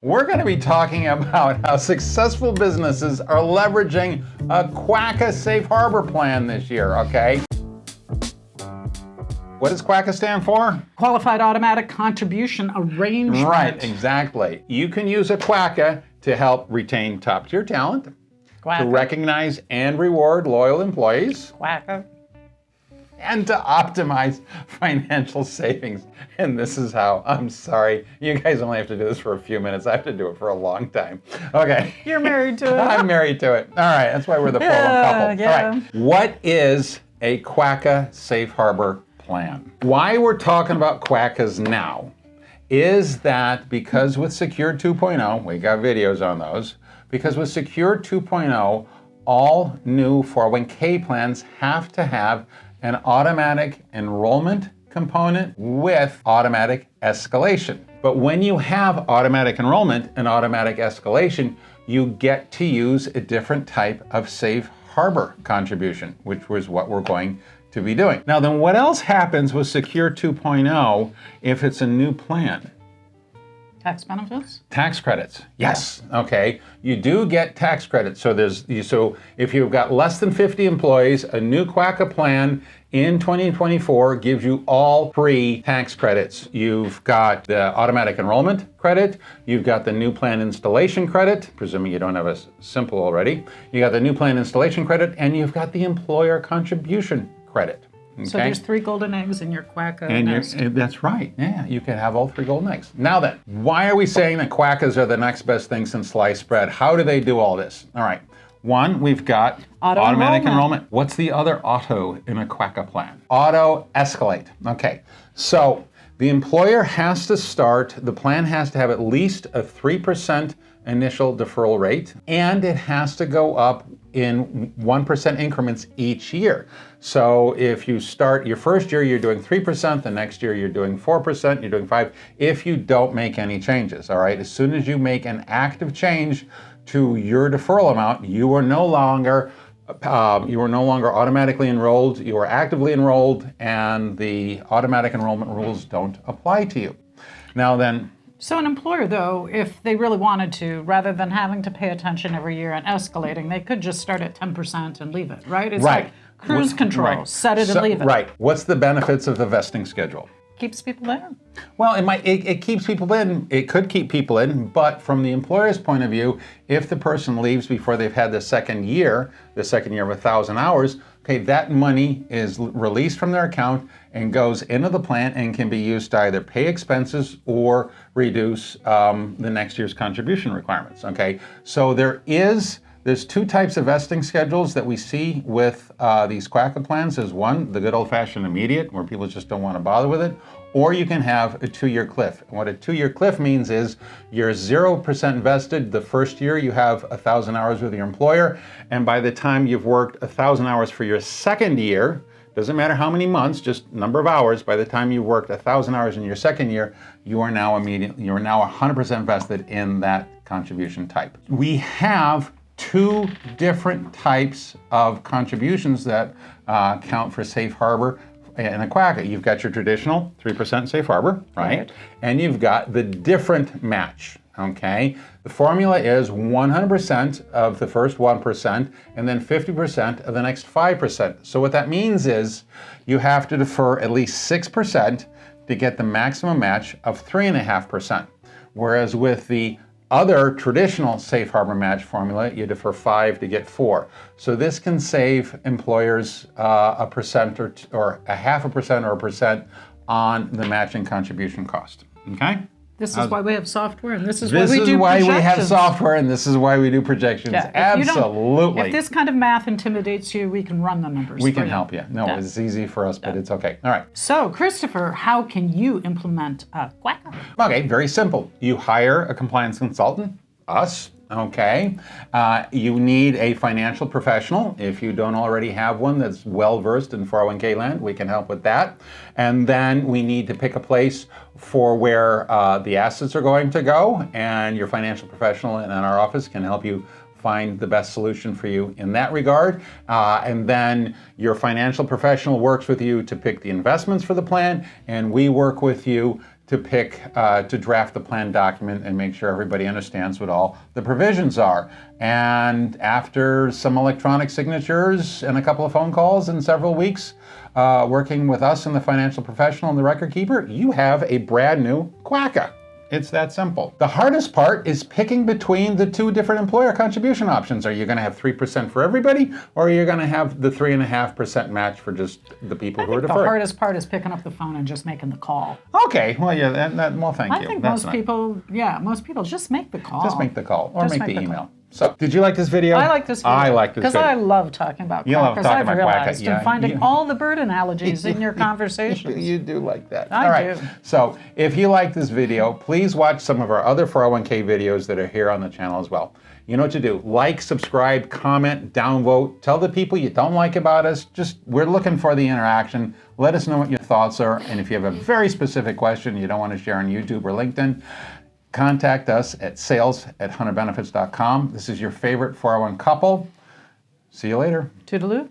We're going to be talking about how successful businesses are leveraging a QACA Safe Harbor plan this year, okay? What does QACA stand for? Qualified Automatic Contribution Arrangement. Right, exactly. You can use a QACA to help retain top-tier talent, QACA. to recognize and reward loyal employees, QACA. and to optimize financial savings. And this is how, I'm sorry, you guys only have to do this for a few minutes. I have to do it for a long time. Okay. You're married to it. I'm married to it. All right, that's why we're the full-on couple. Yeah. All right. What is a QACA Safe Harbor plan? Why we're talking about QACAs now is that because with Secure 2.0, we got videos on those, because with Secure 2.0, all new 401k plans have to have an automatic enrollment component with automatic escalation. But when you have automatic enrollment and automatic escalation, you get to use a different type of safe harbor contribution, which was what we're going to be doing. Now then, what else happens with Secure 2.0 if it's a new plan? Tax benefits? Tax credits. Yes. Okay. You do get tax credits. So if you've got less than 50 employees, a new QACA plan in 2024 gives you all free tax credits. You've got the automatic enrollment credit. You've got the new plan installation credit, presuming you don't have a simple already. You got the new plan installation credit, and you've got the employer contribution credit. Okay? So there's 3 golden eggs in your QACA nest. That's right. Yeah, you can have all 3 golden eggs. Now then, why are we saying that QACAs are the next best thing since sliced bread? How do they do all this? All right. One, we've got automatic enrollment. What's the other auto in a QACA plan? Auto escalate. Okay. So the employer has to start, the plan has to have at least a 3% initial deferral rate, and it has to go up in 1% increments each year. So if you start your first year, you're doing 3%, the next year you're doing 4%, you're doing 5%, if you don't make any changes, all right? As soon as you make an active change to your deferral amount, you are no longer automatically enrolled, you are actively enrolled, and the automatic enrollment rules don't apply to you. Now then, So an employer, though, if they really wanted to, rather than having to pay attention every year and escalating, they could just start at 10% and leave it, right? It's right. like cruise control, Right. set it and leave it. Right. What's the benefits of the vesting schedule? Keeps people there. Well, it keeps people in. It could keep people in, but from the employer's point of view, if the person leaves before they've had the second year of 1,000 hours, okay, that money is released from their account and goes into the plan and can be used to either pay expenses or reduce the next year's contribution requirements. Okay, so there's 2 types of vesting schedules that we see with these QACA plans. There's one, the good old-fashioned immediate, where people just don't want to bother with it, or you can have a 2-year cliff. And what a 2-year cliff means is you're 0% vested the first year you have 1,000 hours with your employer, and by the time you've worked 1,000 hours for your second year, doesn't matter how many months, just number of hours, by the time you've worked 1,000 hours in your second year, you are now 100% vested in that contribution type. We have 2 different types of contributions that count for safe harbor in a QACA. You've got your traditional 3% safe harbor, right? And you've got the different match, okay? The formula is 100% of the first 1% and then 50% of the next 5%. So what that means is you have to defer at least 6% to get the maximum match of 3.5%. Whereas with the other traditional safe harbor match formula, you defer 5 to get 4. So this can save employers a percent or a 0.5% or 1% on the matching contribution cost. Okay? This is why we have software, and this is why we do projections. This is why we have software, and this is why we do projections. Yeah, Absolutely. If this kind of math intimidates you, we can run the numbers. We can help you. No, it's easy for us, but it's okay. All right. So, Christopher, how can you implement a QACA? Okay, very simple. You hire a compliance consultant, us. Okay. You need a financial professional. If you don't already have one that's well-versed in 401k land, we can help with that. And then we need to pick a place for where the assets are going to go, and your financial professional in our office can help you find the best solution for you in that regard. And then your financial professional works with you to pick the investments for the plan, and we work with you to draft the plan document and make sure everybody understands what all the provisions are. And after some electronic signatures and a couple of phone calls in several weeks, working with us and the financial professional and the record keeper, you have a brand new QACA. It's that simple. The hardest part is picking between the two different employer contribution options. Are you going to have 3% for everybody, or are you going to have the 3.5% match for just the people who are deferred? The hardest part is picking up the phone and just making the call. Okay, well, yeah, well, thank you. I think most people just make the call. Just make the call, or Just make the make the email. So, did you like this video? I like this video. I like this video. Because I love talking about You love QACA. talking I've about QACA, realized yeah. and finding all the bird analogies in your conversations. You do like that. I All right. do. So, if you like this video, please watch some of our other 401k videos that are here on the channel as well. You know what to do. Like, subscribe, comment, downvote. Tell the people you don't like about us. We're looking for the interaction. Let us know what your thoughts are. And if you have a very specific question you don't want to share on YouTube or LinkedIn, contact us at sales@hunterbenefits.com. This is your favorite 401 couple. See you later. Toodaloo.